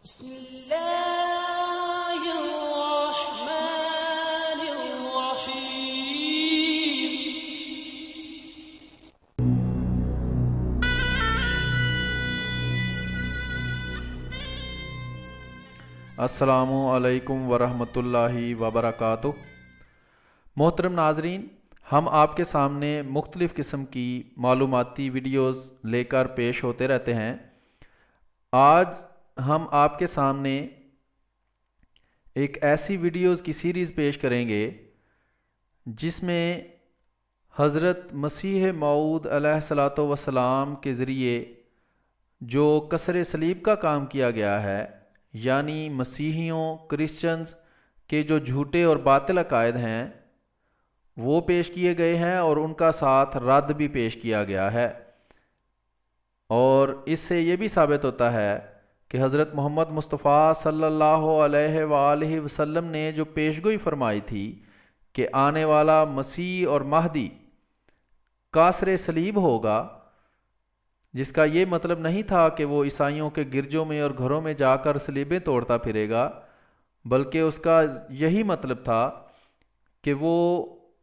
بسم اللہ الرحمن الرحیم۔ السلام علیکم ورحمۃ اللہ وبرکاتہ۔ محترم ناظرین، ہم آپ کے سامنے مختلف قسم کی معلوماتی ویڈیوز لے کر پیش ہوتے رہتے ہیں۔ آج ہم آپ کے سامنے ایک ایسی ویڈیوز کی سیریز پیش کریں گے جس میں حضرت مسیح موعود علیہ الصلوۃ والسلام کے ذریعے جو کسر صلیب کا کام کیا گیا ہے، یعنی مسیحیوں کرسچنز کے جو جھوٹے اور باطل عقائد ہیں وہ پیش کیے گئے ہیں، اور ان کا ساتھ رد بھی پیش کیا گیا ہے۔ اور اس سے یہ بھی ثابت ہوتا ہے کہ حضرت محمد مصطفیٰ صلی اللہ علیہ وآلہ وسلم نے جو پیشگوئی فرمائی تھی کہ آنے والا مسیح اور مہدی کاسر صلیب ہوگا، جس کا یہ مطلب نہیں تھا کہ وہ عیسائیوں کے گرجوں میں اور گھروں میں جا کر صلیبیں توڑتا پھرے گا، بلکہ اس کا یہی مطلب تھا کہ وہ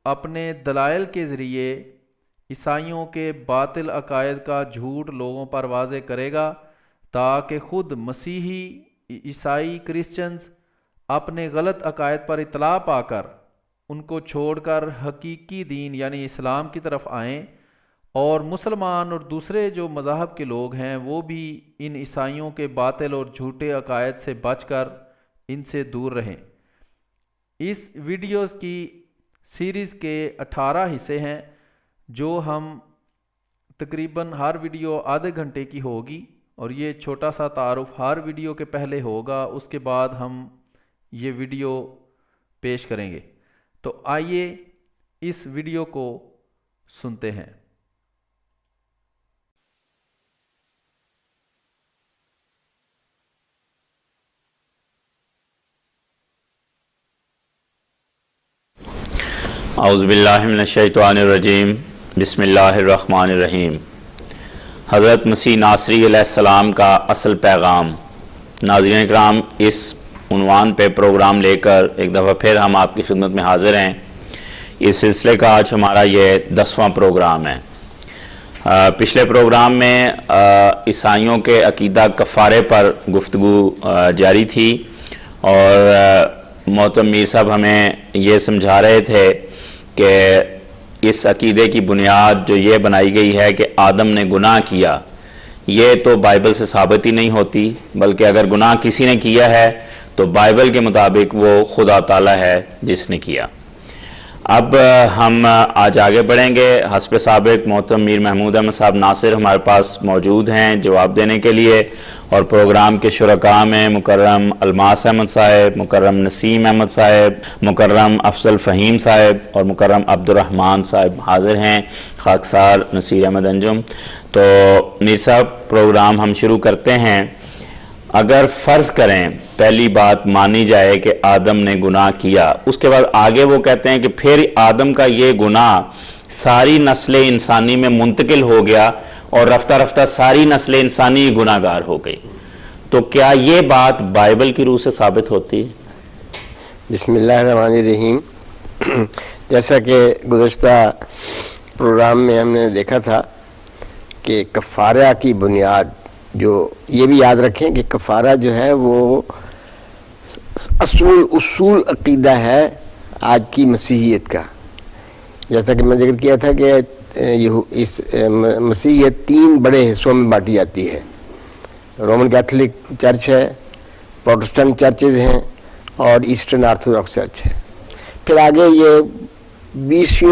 اپنے دلائل کے ذریعے عیسائیوں کے باطل عقائد کا جھوٹ لوگوں پر واضح کرے گا، تاکہ خود مسیحی عیسائی کرسچنز اپنے غلط عقائد پر اطلاع پا کر ان کو چھوڑ کر حقیقی دین یعنی اسلام کی طرف آئیں، اور مسلمان اور دوسرے جو مذاہب کے لوگ ہیں وہ بھی ان عیسائیوں کے باطل اور جھوٹے عقائد سے بچ کر ان سے دور رہیں۔ اس ویڈیوز کی سیریز کے 18 حصے ہیں، جو ہم تقریباً ہر ویڈیو آدھے گھنٹے کی ہوگی، اور یہ چھوٹا سا تعارف ہر ویڈیو کے پہلے ہوگا، اس کے بعد ہم یہ ویڈیو پیش کریں گے۔ تو آئیے اس ویڈیو کو سنتے ہیں۔ اعوذ باللہ من الشیطان الرجیم، بسم اللہ الرحمن الرحیم۔ حضرت مسیح ناصری علیہ السلام کا اصل پیغام۔ ناظرین کرام، اس عنوان پہ پروگرام لے کر ایک دفعہ پھر ہم آپ کی خدمت میں حاضر ہیں۔ اس سلسلے کا آج ہمارا یہ 10واں پروگرام ہے۔ پچھلے پروگرام میں عیسائیوں کے عقیدہ کفارے پر گفتگو جاری تھی، اور محترم میر صاحب ہمیں یہ سمجھا رہے تھے کہ اس عقیدے کی بنیاد جو یہ بنائی گئی ہے کہ آدم نے گناہ کیا، یہ تو بائبل سے ثابت ہی نہیں ہوتی، بلکہ اگر گناہ کسی نے کیا ہے تو بائبل کے مطابق وہ خدا تعالی ہے جس نے کیا۔ اب ہم آج آگے بڑھیں گے۔ حسب سابق محترم میر محمود احمد صاحب ناصر ہمارے پاس موجود ہیں جواب دینے کے لیے، اور پروگرام کے شرکاء میں مکرم الماس احمد صاحب، مکرم نسیم احمد صاحب، مکرم افضل فہیم صاحب اور مکرم عبدالرحمن صاحب حاضر ہیں، خاکسار نصیر احمد انجم۔ تو میر صاحب، پروگرام ہم شروع کرتے ہیں۔ اگر فرض کریں پہلی بات مانی جائے کہ آدم نے گناہ کیا، اس کے بعد آگے وہ کہتے ہیں کہ پھر آدم کا یہ گناہ ساری نسل انسانی میں منتقل ہو گیا، اور رفتہ رفتہ ساری نسل انسانی گناہ گار ہو گئی، تو کیا یہ بات بائبل کی روح سے ثابت ہوتی ہے؟ بسم اللہ الرحمن الرحیم۔ جیسا کہ گزشتہ پروگرام میں ہم نے دیکھا تھا کہ کفارہ کی بنیاد، جو یہ بھی یاد رکھیں کہ کفارہ جو ہے وہ اصول عقیدہ ہے آج کی مسیحیت کا۔ جیسا کہ میں ذکر کیا تھا کہ اس مسیحیت 3 بڑے حصوں میں بانٹی جاتی ہے۔ رومن کیتھولک چرچ ہے، پروٹسٹنٹ چرچز ہیں، اور ایسٹرن آرتھوڈاکس چرچ ہے۔ پھر آگے یہ 20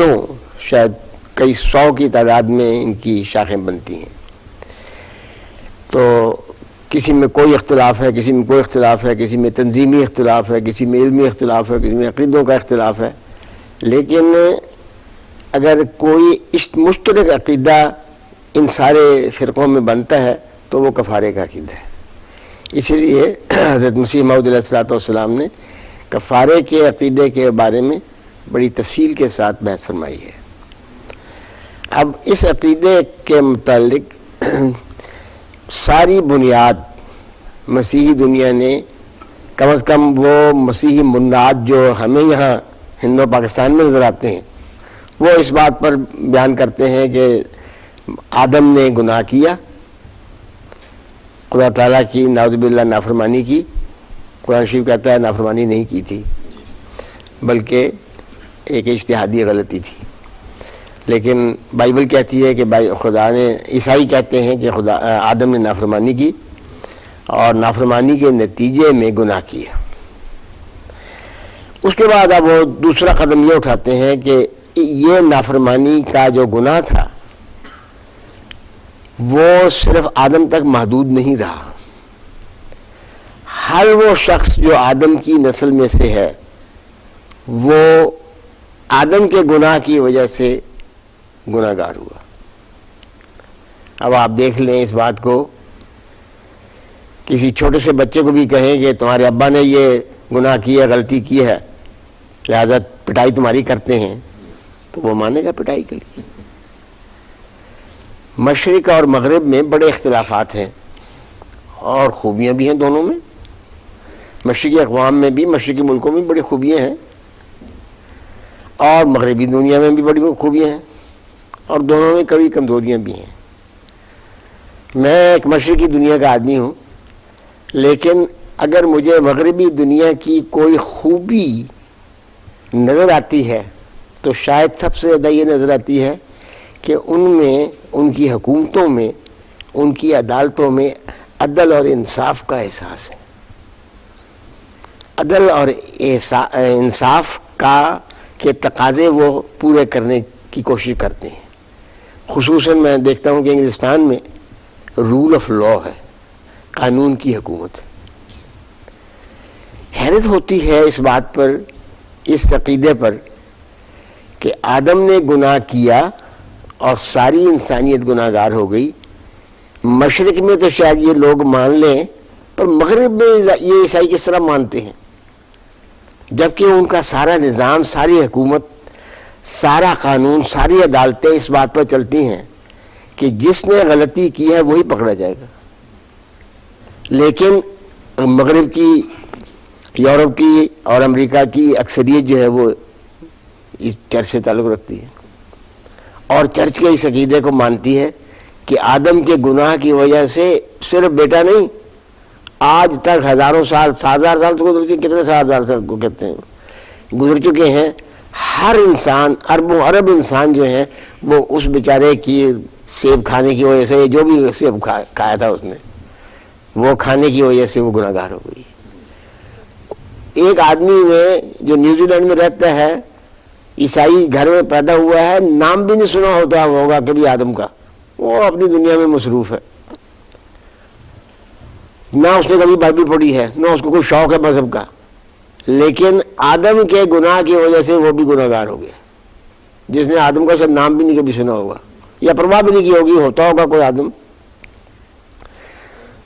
شاید کئی 100 کی تعداد میں ان کی شاخیں بنتی ہیں۔ تو کسی میں کوئی اختلاف ہے، کسی میں کوئی اختلاف ہے، کسی میں تنظیمی اختلاف ہے، کسی میں علمی اختلاف ہے، کسی میں عقیدوں کا اختلاف ہے، لیکن اگر کوئی مشترک عقیدہ ان سارے فرقوں میں بنتا ہے تو وہ کفارے کا عقیدہ ہے۔ اسی لیے حضرت مسیح موعود علیہ السلام نے کفارے کے عقیدے کے بارے میں بڑی تفصیل کے ساتھ بحث فرمائی ہے۔ اب اس عقیدے کے متعلق ساری بنیاد مسیحی دنیا نے کم از کم وہ مسیحی مناد جو ہمیں یہاں ہند و پاکستان میں نظر آتے ہیں وہ اس بات پر بیان کرتے ہیں کہ آدم نے گناہ کیا، خدا تعالیٰ کی نعوذ باللہ نافرمانی کی. قرآن شریف کہتا ہے نافرمانی نہیں کی تھی بلکہ ایک اجتہادی غلطی تھی. لیکن بائبل کہتی ہے کہ خدا نے، عیسائی کہتے ہیں کہ آدم نے نافرمانی کی اور نافرمانی کے نتیجے میں گناہ کیا. اس کے بعد اب وہ دوسرا قدم یہ اٹھاتے ہیں کہ یہ نافرمانی کا جو گناہ تھا وہ صرف آدم تک محدود نہیں رہا. ہر وہ شخص جو آدم کی نسل میں سے ہے وہ آدم کے گناہ کی وجہ سے گناہ گار ہوا. اب آپ دیکھ لیں اس بات کو، کسی چھوٹے سے بچے کو بھی کہیں کہ تمہارے ابا نے یہ گناہ کی ہے، غلطی کی ہے، لہذا پٹائی تمہاری کرتے ہیں، تو وہ مانے گا پٹائی کے لیے. مشرق اور مغرب میں بڑے اختلافات ہیں اور خوبیاں بھی ہیں دونوں میں. مشرقی اقوام میں بھی، مشرقی ملکوں میں بڑی خوبیاں ہیں اور مغربی دنیا میں بھی بڑی خوبیاں ہیں، اور دونوں میں کڑی کمزوریاں بھی ہیں. میں ایک مشرقی دنیا کا آدمی ہوں، لیکن اگر مجھے مغربی دنیا کی کوئی خوبی نظر آتی ہے تو شاید سب سے زیادہ یہ نظر آتی ہے کہ ان میں، ان کی حکومتوں میں، ان کی عدالتوں میں عدل اور انصاف کا احساس ہے. عدل اور انصاف کے تقاضے وہ پورے کرنے کی کوشش کرتے ہیں. خصوصاً میں دیکھتا ہوں کہ انگلستان میں رول آف لا ہے، قانون کی حکومت. حیرت ہوتی ہے اس بات پر، اس عقیدے پر کہ آدم نے گناہ کیا اور ساری انسانیت گناہ گار ہو گئی. مشرق میں تو شاید یہ لوگ مان لیں، پر مغرب میں یہ عیسائی کس طرح مانتے ہیں جبکہ ان کا سارا نظام، ساری حکومت، سارا قانون، ساری عدالتیں اس بات پر چلتی ہیں کہ جس نے غلطی کی ہے وہی پکڑا جائے گا. لیکن مغرب کی، یورپ کی اور امریکہ کی اکثریت جو ہے وہ اس چرچ سے تعلق رکھتی ہے اور چرچ کے اس عقیدے کو مانتی ہے کہ آدم کے گناہ کی وجہ سے صرف بیٹا نہیں، آج تک ہزاروں سال، 7,000 سال تو گزر چکے، کتنے 7,000 سال کو کہتے ہیں گزر چکے ہیں. ہر انسان، اربوں ارب انسان جو ہیں وہ اس بیچارے کی سیب کھانے کی وجہ سے، جو بھی سیب کھایا تھا اس نے، وہ کھانے کی وجہ سے وہ گناہ گار ہو گئی. ایک آدمی نے جو نیوزی لینڈ میں رہتا ہے، عیسائی گھر میں پیدا ہوا ہے، نام بھی نہیں سنا ہوتا ہوگا کبھی آدم کا، وہ اپنی دنیا میں مصروف ہے، نہ اس نے کبھی بائبل پڑھی ہے، نہ اس کو کوئی شوق ہے مذہب کا، لیکن آدم کے گناہ کی وجہ سے وہ بھی گناہ گار ہو گیا. جس نے آدم کا شاید نام بھی نہیں کبھی سنا ہوگا یا پرواہ بھی نہیں کی ہوگی، ہوتا ہوگا کوئی آدم.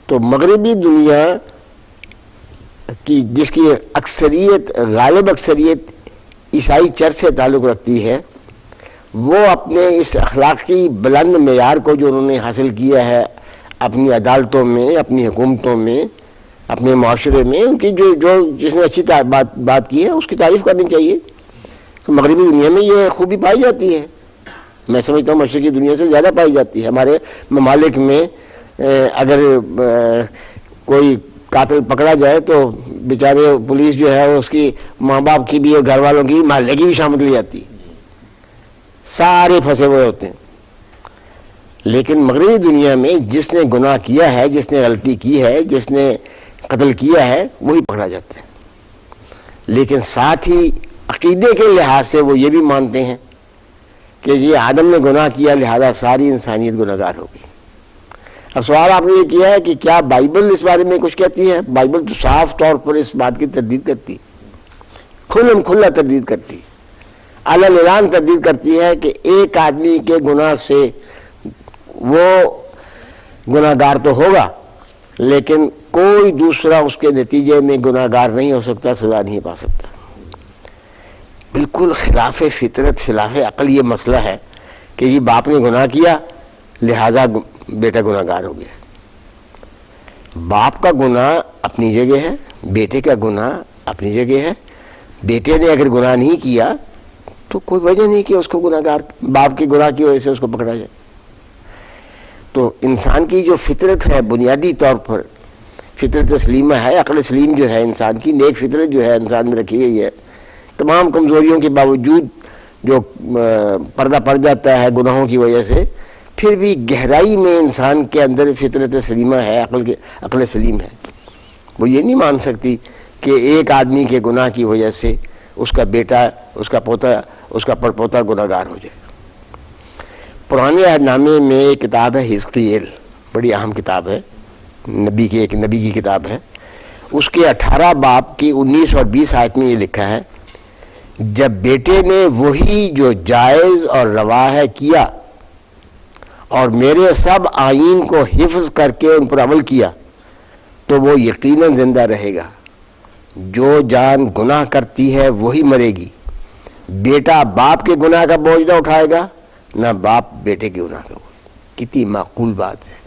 تو مغربی دنیا کی، جس کی اکثریت، غالب اکثریت عیسائی چرچ سے تعلق رکھتی ہے، وہ اپنے اس اخلاقی بلند معیار کو جو انہوں نے حاصل کیا ہے اپنی عدالتوں میں، اپنی حکومتوں میں، اپنے معاشرے میں، ان کی جو جس نے اچھی بات کی ہے اس کی تعریف کرنی چاہیے. تو مغربی دنیا میں یہ خوبی پائی جاتی ہے. میں سمجھتا ہوں مشرقی دنیا سے زیادہ پائی جاتی ہے. ہمارے ممالک میں اگر کوئی قاتل پکڑا جائے تو بیچارے پولیس جو ہے اس کی ماں باپ کی بھی، گھر والوں کی بھی، محلے کی بھی شامل لی جاتی، سارے پھنسے ہوئے ہوتے ہیں. لیکن مغربی دنیا میں جس نے گناہ کیا ہے، جس نے غلطی کی ہے، جس نے قتل کیا ہے، وہی پکڑا جاتا ہے. لیکن ساتھ ہی عقیدے کے لحاظ سے وہ یہ بھی مانتے ہیں کہ یہ آدم نے گناہ کیا لہذا ساری انسانیت گناہ گار ہو گئی. اب سوال آپ نے یہ کیا ہے کہ کیا بائبل اس بارے میں کچھ کہتی ہے؟ بائبل تو صاف طور پر اس بات کی تردید کرتی، کھلا تردید کرتی، اعلان اعلان تردید کرتی ہے کہ ایک آدمی کے گناہ سے وہ گناہ گار تو ہوگا لیکن کوئی دوسرا اس کے نتیجے میں گناہ گار نہیں ہو سکتا، سزا نہیں پا سکتا. بالکل خلاف فطرت، خلاف عقل یہ مسئلہ ہے کہ یہ باپ نے گناہ کیا لہذا بیٹا گناہ گار ہو گیا. باپ کا گناہ اپنی جگہ ہے، بیٹے کا گناہ اپنی جگہ ہے. بیٹے نے اگر گناہ نہیں کیا تو کوئی وجہ نہیں کہ اس کو گناہگار باپ کے گناہ کی وجہ سے اس کو پکڑا جائے. تو انسان کی جو فطرت ہے بنیادی طور پر فطرت سلیمہ ہے، عقل سلیم جو ہے انسان کی، نیک فطرت جو ہے انسان میں رکھی گئی ہے، تمام کمزوریوں کے باوجود جو پردہ پڑ جاتا ہے گناہوں کی وجہ سے، پھر بھی گہرائی میں انسان کے اندر فطرت سلیمہ ہے، عقل سلیم ہے. وہ یہ نہیں مان سکتی کہ ایک آدمی کے گناہ کی وجہ سے اس کا بیٹا، اس کا پوتا، اس کا پڑپوتا گناہگار ہو جائے. پرانے عہد نامے میں ایک کتاب ہے حزقیل، بڑی اہم کتاب ہے، ایک نبی کی کتاب ہے. اس کے 18 باب کی 19 اور 20 آیت میں یہ لکھا ہے، جب بیٹے نے وہی جو جائز اور روا ہے کیا اور میرے سب آئین کو حفظ کر کے ان پر عمل کیا تو وہ یقیناً زندہ رہے گا. جو جان گناہ کرتی ہے وہی مرے گی. بیٹا باپ کے گناہ کا بوجھ نہ اٹھائے گا، نہ باپ بیٹے کے گناہ کا بوجھ. کتنی معقول بات ہے،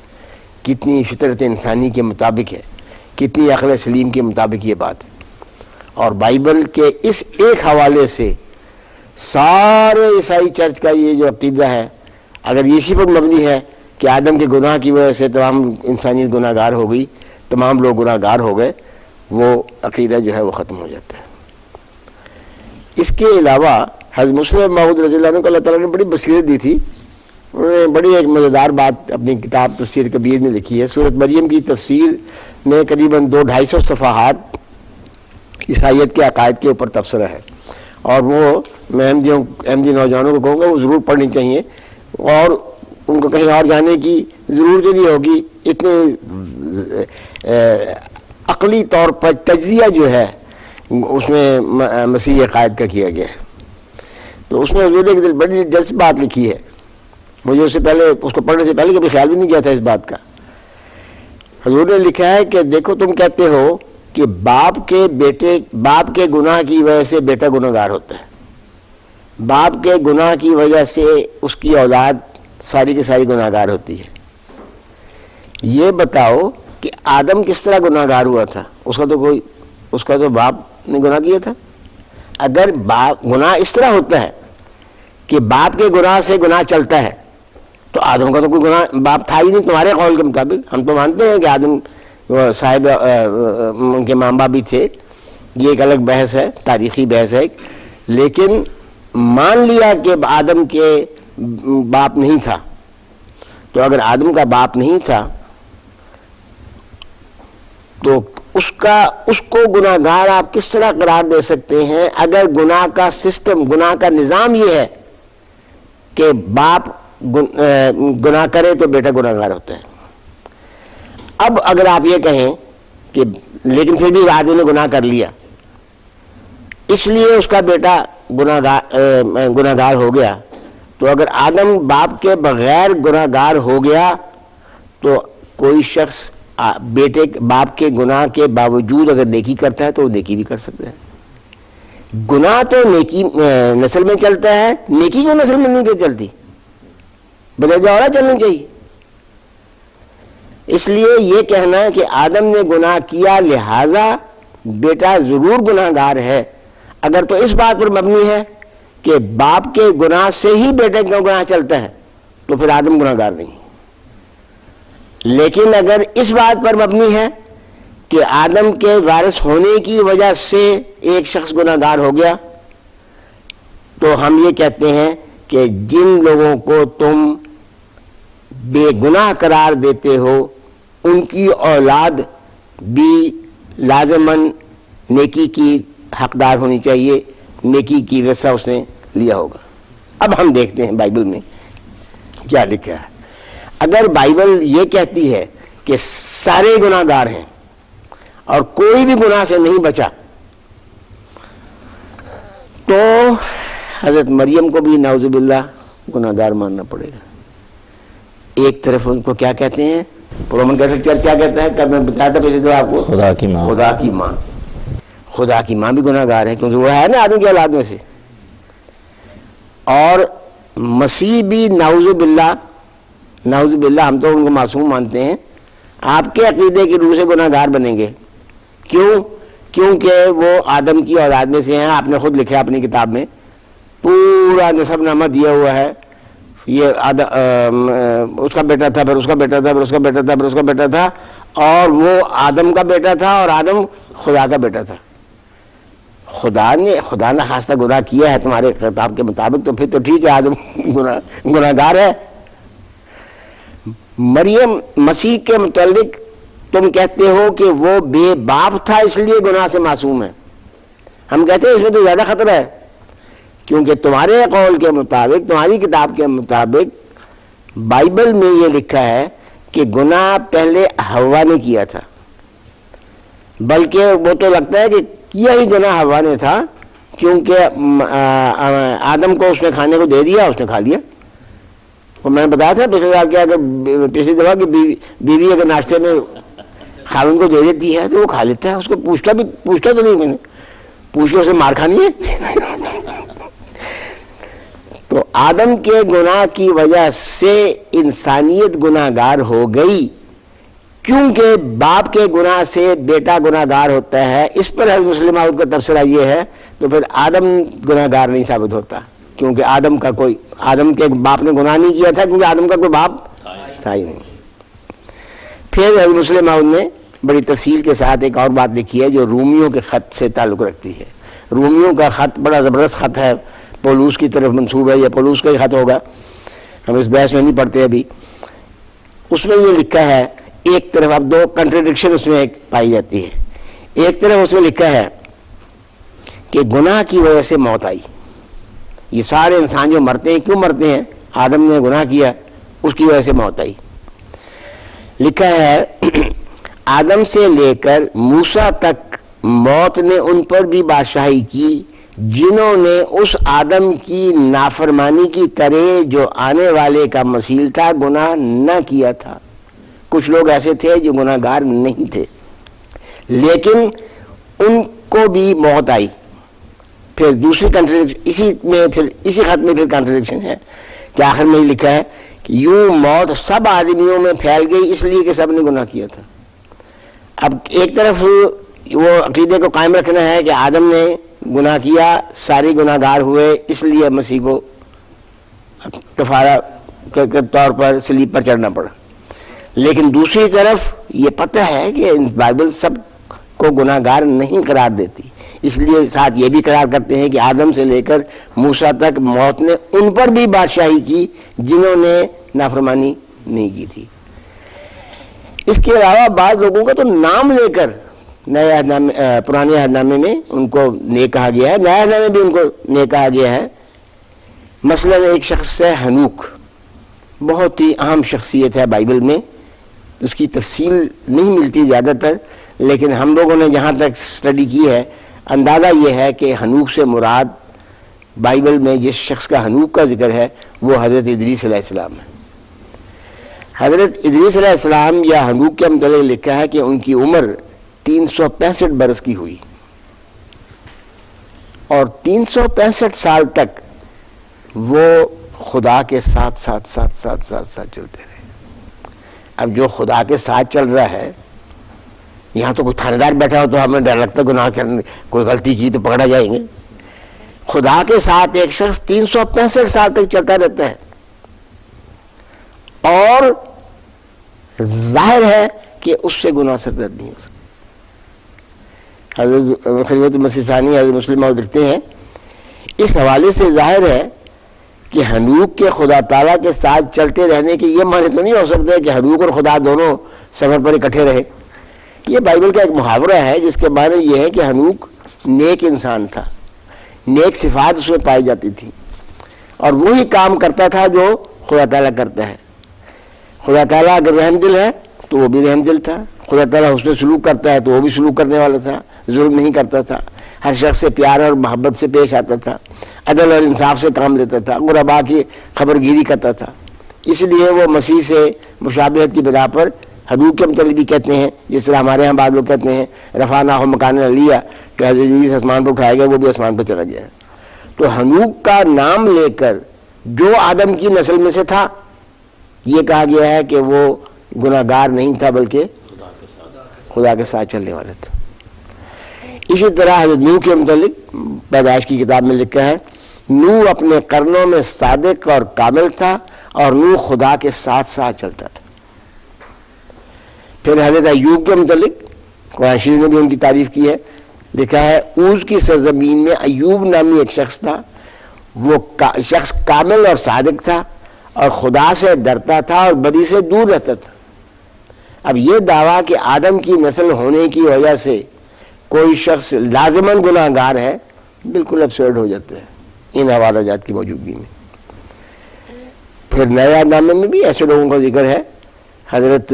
کتنی فطرت انسانی کے مطابق ہے، کتنی عقل سلیم کے مطابق یہ بات ہے. اور بائبل کے اس ایک حوالے سے سارے عیسائی چرچ کا یہ جو عقیدہ ہے، اگر اسی پر مبنی ہے کہ آدم کے گناہ کی وجہ سے تمام انسانیت گناہ گار ہو گئی، تمام لوگ گناہ گار ہو گئے، وہ عقیدہ جو ہے وہ ختم ہو جاتا ہے. اس کے علاوہ حضرت مسلم موعود رضی اللہ عنہ کو اللہ تعالیٰ نے بڑی بصیرت دی تھی. انہوں نے بڑی ایک مزیدار بات اپنی کتاب تفسیر کبیر میں لکھی ہے. سورۃ مریم کی تفسیر میں قریباً 200-250 صفحات عیسائیت کے عقائد کے اوپر تبصرہ ہے، اور وہ میں احمدی نوجوانوں کو کہوں گا وہ ضرور پڑھنی چاہیے، اور ان کو کہیں اور جانے کی ضرورت نہیں ہوگی. اتنے عقلی طور پر تجزیہ جو ہے اس میں مسیحی عقائد کا کیا گیا ہے. تو اس میں حضور نے بڑی دلچسپ بات لکھی ہے. مجھے اس سے پہلے، اس کو پڑھنے سے پہلے کبھی خیال بھی نہیں کیا تھا اس بات کا. حضور نے لکھا ہے کہ دیکھو تم کہتے ہو کہ باپ کے گناہ کی وجہ سے بیٹا گناہ گار ہوتا ہے، باپ کے گناہ کی وجہ سے اس کی اولاد ساری کی ساری گناہ گار ہوتی ہے. یہ بتاؤ کہ آدم کس طرح گناہ گار ہوا تھا؟ اس کا تو باپ نے گناہ کیا تھا. اگر گناہ اس طرح ہوتا ہے کہ باپ کے گناہ سے گناہ چلتا ہے تو آدم کا تو کوئی گناہ باپ تھا ہی نہیں. تمہارے قول کے مطابق ہم تو مانتے ہیں کہ آدم صاحب ان کے ماں باپ بھی تھے، یہ ایک الگ بحث ہے، تاریخی بحث ہے، لیکن مان لیا کہ آدم کے باپ نہیں تھا. تو اگر آدم کا باپ نہیں تھا تو اس کو گناہ گار آپ کس طرح قرار دے سکتے ہیں اگر گناہ کا سسٹم، گناہ کا نظام یہ ہے کہ باپ گناہ کرے تو بیٹا گناہ گار ہوتا ہے. اب اگر آپ یہ کہیں کہ لیکن پھر بھی آدمی نے گناہ کر لیا اس لیے اس کا بیٹا گناہ گار ہو گیا، تو اگر آدم باپ کے بغیر گناہ گار ہو گیا تو کوئی شخص باپ کے گناہ کے باوجود اگر نیکی کرتا ہے تو وہ نیکی بھی کر سکتا ہے. گناہ تو نیکی نسل میں چلتا ہے، نیکی کو نسل میں نہیں پہ چلتی، بدرجہ اولا چلنی چاہیے. اس لیے یہ کہنا ہے کہ آدم نے گناہ کیا لہذا بیٹا ضرور گناہ گار ہے، اگر تو اس بات پر مبنی ہے کہ باپ کے گناہ سے ہی بیٹے کا گناہ چلتا ہے تو پھر آدم گناہ گار نہیں. لیکن اگر اس بات پر مبنی ہے کہ آدم کے وارث ہونے کی وجہ سے ایک شخص گناہ گار ہو گیا تو ہم یہ کہتے ہیں کہ جن لوگوں کو تم بے گناہ قرار دیتے ہو ان کی اولاد بھی لازماً نیکی کی حقدار ہونی چاہیے، نیکی کی ویسا اس نے لیا ہوگا. اب ہم دیکھتے ہیں بائبل میں کیا لکھا ہے. اگر بائبل یہ کہتی ہے کہ سارے گناہ گار ہیں اور کوئی بھی گناہ سے نہیں بچا تو حضرت مریم کو بھی نعوذ باللہ گناہ گار ماننا پڑے گا. ایک طرف ان کو کیا کہتے ہیں، رومن کیتھولک چرچ کیا کہتا ہے، کب میں بتایا تھا پچھلے دفعہ آپ کو، خدا کی ماں. خدا کی ماں بھی گناہ گار ہے کیونکہ وہ ہے نا آدم کی اولاد میں سے. اور مسیح بھی نعوذ باللہ ہم تو ان کو معصوم مانتے ہیں، آپ کے عقیدے کی روح سے گناہ گار بنیں گے. کیوں؟ کیونکہ وہ آدم کی اولاد میں سے ہیں. آپ نے خود لکھا اپنی کتاب میں، پورا نسب نامہ دیا ہوا ہے. یہ اس کا بیٹا تھا، پھر اس کا بیٹا تھا، پھر اس کا بیٹا تھا، پھر اس کا بیٹا تھا، اور وہ آدم کا بیٹا تھا، اور آدم خدا کا بیٹا تھا. خدا نے خاصہ گناہ کیا ہے تمہارے خطاب کے مطابق، تو پھر تو ٹھیک ہے، آدم گناہ گار ہے. مریم مسیح کے متعلق تم کہتے ہو کہ وہ بے باپ تھا اس لیے گناہ سے معصوم ہے. ہم کہتے ہیں اس میں تو زیادہ خطرہ ہے، کیونکہ تمہارے قول کے مطابق، تمہاری کتاب کے مطابق بائبل میں یہ لکھا ہے کہ گناہ پہلے حوا نے کیا تھا، بلکہ وہ تو لگتا ہے کہ کیا ہی گناہ حوا نے تھا، کیونکہ آدم کو اس نے کھانے کو دے دیا، اس نے کھا لیا. اور میں نے بتایا تھا پچھلی دفعہ کہ بیوی اگر ناشتے میں خاوند کو دے دیتی ہے تو وہ کھا لیتا ہے، اس کو پوچھتا تو نہیں، میں نے پوچھ کے اسے مار کھانی ہے. تو آدم کے گناہ کی وجہ سے انسانیت گناہ گار ہو گئی، کیونکہ باپ کے گناہ سے بیٹا گناہ گار ہوتا ہے. اس پر حضرت مسلم موعود کا تبصرہ یہ ہے، تو پھر آدم گناہ گار نہیں ثابت ہوتا، کیونکہ آدم کے باپ نے گناہ نہیں کیا تھا، کیونکہ آدم کا کوئی باپ تھا ہی نہیں. پھر حضرت مسلم موعود نے بڑی تفصیل کے ساتھ ایک اور بات لکھی ہے جو رومیوں کے خط سے تعلق رکھتی ہے. رومیوں کا خط بڑا زبردست خط ہے، پولوس کی طرف منسوب ہے، یا پولوس کا ہی خط ہوگا، ہم اس بحث میں نہیں پڑھتے ابھی. اس میں یہ لکھا ہے، ایک طرف اب دو کنٹرڈکشن اس میں پائی جاتی ہے. ایک طرف اس میں لکھا ہے کہ گناہ کی وجہ سے موت آئی. یہ سارے انسان جو مرتے ہیں کیوں مرتے ہیں؟ آدم نے گناہ کیا، اس کی وجہ سے موت آئی. لکھا ہے آدم سے لے کر موسیٰ تک موت نے ان پر بھی بادشاہی کی جنہوں نے اس آدم کی نافرمانی کی طرح جو آنے والے کا مثیل تھا گناہ نہ کیا تھا. کچھ لوگ ایسے تھے جو گناہ گار نہیں تھے، لیکن ان کو بھی موت آئی. پھر دوسری کنٹرڈکشن اسی خط میں پھر کنٹرڈکشن ہے کہ آخر میں ہی لکھا ہے کہ یوں موت سب آدمیوں میں پھیل گئی اس لیے کہ سب نے گناہ کیا تھا. اب ایک طرف وہ عقیدے کو قائم رکھنا ہے کہ آدم نے گناہ کیا، سارے گناہ گار ہوئے، اس لیے مسیح کو کفارہ کے طور پر صلیب پر چڑھنا پڑا. لیکن دوسری طرف یہ پتہ ہے کہ بائبل سب کو گناہ گار نہیں قرار دیتی، اس لیے ساتھ یہ بھی قرار کرتے ہیں کہ آدم سے لے کر موسیٰ تک موت نے ان پر بھی بادشاہی کی جنہوں نے نافرمانی نہیں کی تھی. اس کے علاوہ بعض لوگوں کا تو نام لے کر پرانے عہد نامے میں ان کو نیک کہا گیا ہے، نئے عہد نامے میں بھی ان کو نیک کہا گیا ہے. مثلا ایک شخص ہے ہنوک، بہت ہی اہم شخصیت ہے بائبل میں، اس کی تفصیل نہیں ملتی زیادہ تر، لیکن ہم لوگوں نے جہاں تک اسٹڈی کی ہے اندازہ یہ ہے کہ ہنوک سے مراد بائبل میں جس شخص کا ہنوک کا ذکر ہے وہ حضرت ادریس علیہ السلام ہے. حضرت ادریس علیہ السلام یا ہنوک کے متعلق لکھا ہے کہ ان کی عمر 365 برس کی ہوئی، اور 365 سال تک وہ خدا کے ساتھ چلتے رہے. اب جو خدا کے ساتھ چل رہا ہے، یہاں تو کوئی تھانے دار بیٹھا ہو تو ہمیں ڈر لگتا ہے گناہ کرنے، کوئی غلطی کی تو پکڑا جائیں گے. خدا کے ساتھ ایک شخص 365 سال تک چلتا رہتا ہے، اور ظاہر ہے کہ اس سے گناہ سرزد نہیں ہو سکتا. حضرت خلیفۃ المسیح ثانی حضرت مسلم موعود لکھتے ہیں اس حوالے سے ظاہر ہے کہ ہنوک کے خدا تعالیٰ کے ساتھ چلتے رہنے کے یہ معنی تو نہیں ہو سکتے کہ ہنوک اور خدا دونوں سفر پر اکٹھے رہے. یہ بائبل کا ایک محاورہ ہے جس کے معنی یہ ہے کہ ہنوک نیک انسان تھا، نیک صفات اس میں پائی جاتی تھی، اور وہی کام کرتا تھا جو خدا تعالیٰ کرتا ہے. خدا تعالیٰ اگر رحم دل ہے تو وہ بھی رحم دل تھا، خدا تعالیٰ حسن سلوک کرتا ہے تو وہ بھی سلوک کرنے والا تھا، ظلم نہیں کرتا تھا، ہر شخص سے پیار اور محبت سے پیش آتا تھا، عدل اور انصاف سے کام لیتا تھا، غرباء کی خبر گیری کرتا تھا. اس لیے وہ مسیح سے مشابہت کی بنا پر ہنوک کے متعلق بھی کہتے ہیں، جس طرح ہمارے ہاں بعض لوگ کہتے ہیں رفعناہ مکان علیہ، کہ حضرت عیسی آسمان پر اٹھایا گیا، وہ بھی آسمان پر چلا گیا. تو ہنوک کا نام لے کر جو آدم کی نسل میں سے تھا، یہ کہا گیا ہے کہ وہ گناہ گار نہیں تھا بلکہ خدا کے ساتھ چلنے والا تھا۔ اسی طرح حضرت نوح کے متعلق پیدائش کی کتاب میں لکھا ہے نوح اپنے قرنوں میں صادق اور کامل تھا اور نوح خدا کے ساتھ ساتھ چلتا تھا۔ پھر حضرت ایوب کے متعلق قرآن شریف نے بھی ان کی تعریف کی ہے، لکھا ہے اوز کی سرزمین میں ایوب نامی ایک شخص تھا، وہ شخص کامل اور صادق تھا اور خدا سے ڈرتا تھا اور بدی سے دور رہتا تھا۔ اب یہ دعویٰ کہ آدم کی نسل ہونے کی وجہ سے کوئی شخص لازماً گناہ گار ہے بالکل ابسرڈ ہو جاتا ہے ان حوالہ جات کی موجودگی میں۔ پھر نئے عہد نامے میں بھی ایسے لوگوں کا ذکر ہے، حضرت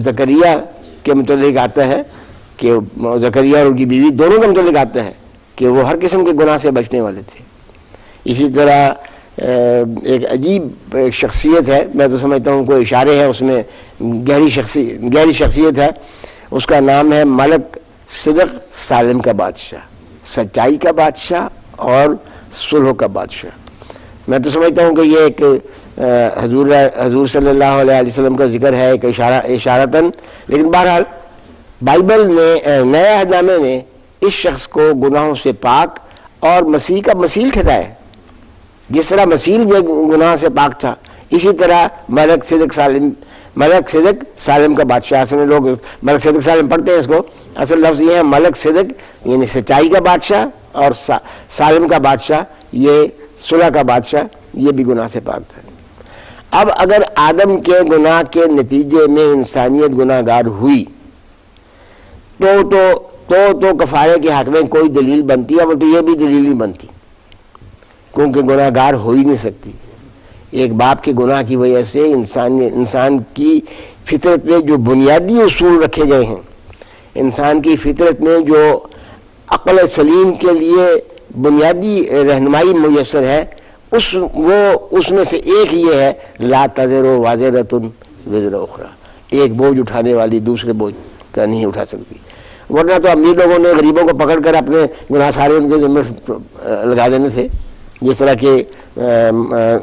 زکریا کے متعلق آتا ہے کہ زکریا اور ان کی بیوی دونوں کے متعلق آتا ہے کہ وہ ہر قسم کے گناہ سے بچنے والے تھے۔ اسی طرح ایک عجیب ایک شخصیت ہے، میں تو سمجھتا ہوں کوئی اشارے ہیں اس میں، گہری شخصیت ہے، اس کا نام ہے ملک صدق سالم کا بادشاہ، سچائی کا بادشاہ اور صلح کا بادشاہ۔ میں تو سمجھتا ہوں کہ یہ ایک حضور صلی اللہ علیہ وسلم کا ذکر ہے ایک اشارتاً، لیکن بہرحال بائبل نے نئے عہد نامے نے اس شخص کو گناہوں سے پاک اور مسیح کا مسیل ٹھہرایا ہے۔ جس طرح مسیل بھی گناہ سے پاک تھا، اسی طرح ملک صدق سالم کا بادشاہ، اصل میں لوگ ملک صدق سالم پڑھتے ہیں اس کو، اصل لفظ یہ ہے ملک صدق یعنی سچائی کا بادشاہ، اور سالم کا بادشاہ یہ صلح کا بادشاہ، یہ بھی گناہ سے پاک تھا۔ اب اگر آدم کے گناہ کے نتیجے میں انسانیت گناہ گار ہوئی تو کفارے کے حق میں کوئی دلیل بنتی ہے، بلکہ یہ بھی دلیل نہیں بنتی کیونکہ گناہ گار ہو ہی نہیں سکتی۔ ایک باپ کے گناہ کی وجہ سے انسان کی فطرت میں جو بنیادی اصول رکھے گئے ہیں، انسان کی فطرت میں جو عقل سلیم کے لیے بنیادی رہنمائی میسر ہے، اس میں سے ایک یہ ہے لا تزر وازرۃ وزر اخری، ایک بوجھ اٹھانے والی دوسرے بوجھ کا نہیں اٹھا سکتی۔ ورنہ تو امیر لوگوں نے غریبوں کو پکڑ کر اپنے گناہ سارے ان کے ذمہ لگا دینے تھے، جس طرح کے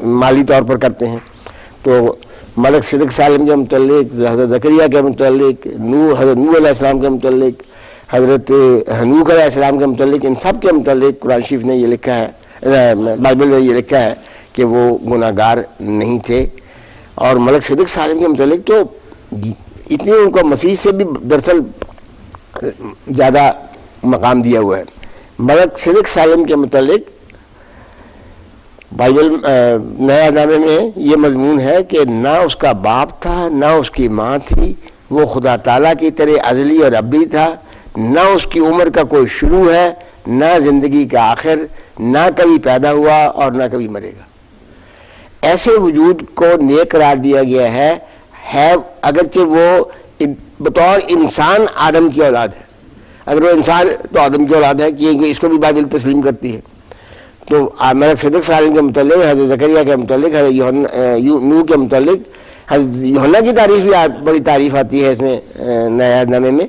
مالی طور پر کرتے ہیں۔ تو ملک صدق سالم کے متعلق، حضرت زکریا کے متعلق، حضرت نوح علیہ السلام کے متعلق، حضرت ہنوح علیہ السلام کے متعلق، ان سب کے متعلق قرآن شریف نے یہ لکھا ہے، بائبل میں یہ لکھا ہے کہ وہ گناہ گار نہیں تھے۔ اور ملک صدق سالم کے متعلق تو اتنے ان کو مسیح سے بھی دراصل زیادہ مقام دیا ہوا ہے۔ ملک صدق سالم کے متعلق بائبل نئے عہد نامے میں یہ مضمون ہے کہ نہ اس کا باپ تھا نہ اس کی ماں تھی، وہ خدا تعالیٰ کی طرح ازلی اور ابدی تھا، نہ اس کی عمر کا کوئی شروع ہے نہ زندگی کا آخر، نہ کبھی پیدا ہوا اور نہ کبھی مرے گا۔ ایسے وجود کو نیک قرار دیا گیا ہے اگرچہ وہ بطور انسان آدم کی اولاد ہے، اگر وہ انسان تو آدم کی اولاد ہے کہ اس کو بھی بائبل تسلیم کرتی ہے۔ تو ملک صدق سالم کے متعلق، حضرت زکریا کے متعلق، حضرت نوح کے متعلق، حضرت یوحنا کی تعریف بھی بڑی تعریف آتی ہے اس میں نئے عہد نامے میں،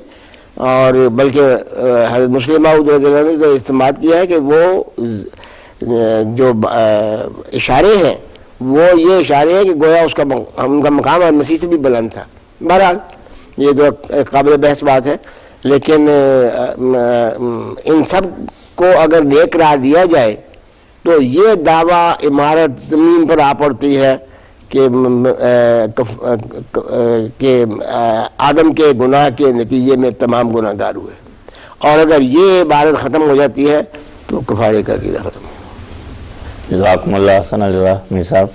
اور بلکہ حضرت مسلم موعود رضی اللہ عنہ نے تو استعمال کیا ہے کہ وہ جو اشارے ہیں وہ یہ اشارے ہیں کہ گویا اس کا ان کا مقام اور مسیح سے بھی بلند تھا۔ بہرحال یہ تو قابل بحث بات ہے، لیکن ان سب کو اگر نیک قرار دیا جائے تو یہ دعویٰ عمارت زمین پر آ پڑتی ہے کہ آدم کے گناہ کے نتیجے میں تمام گناہ گار ہوئے، اور اگر یہ عبارت ختم ہو جاتی ہے تو کفارے کا عقیدہ ختم ہو۔ جزاکم اللہ حسن الجزا میر صاحب۔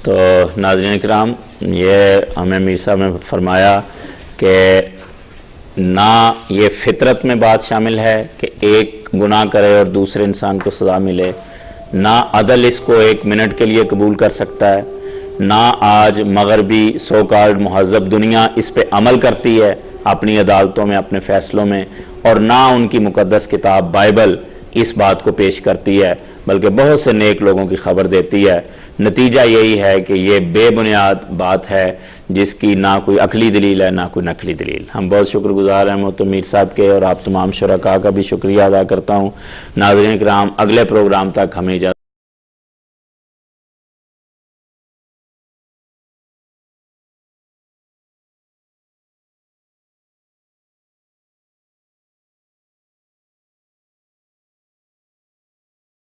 تو ناظرین کرام، یہ ہمیں میر صاحب نے فرمایا کہ نہ یہ فطرت میں بات شامل ہے کہ ایک گناہ کرے اور دوسرے انسان کو سزا ملے، نہ عدل اس کو ایک منٹ کے لیے قبول کر سکتا ہے، نہ آج مغربی سو کالڈ مہذب دنیا اس پہ عمل کرتی ہے اپنی عدالتوں میں، اپنے فیصلوں میں، اور نہ ان کی مقدس کتاب بائبل اس بات کو پیش کرتی ہے، بلکہ بہت سے نیک لوگوں کی خبر دیتی ہے۔ نتیجہ یہی ہے کہ یہ بے بنیاد بات ہے جس کی نہ کوئی عقلی دلیل ہے نہ کوئی نقلی دلیل۔ ہم بہت شکر گزار ہیں محترم میر صاحب کے، اور آپ تمام شرکاء کا بھی شکریہ ادا کرتا ہوں۔ ناظرین کرام، اگلے پروگرام تک ہمیں اجازت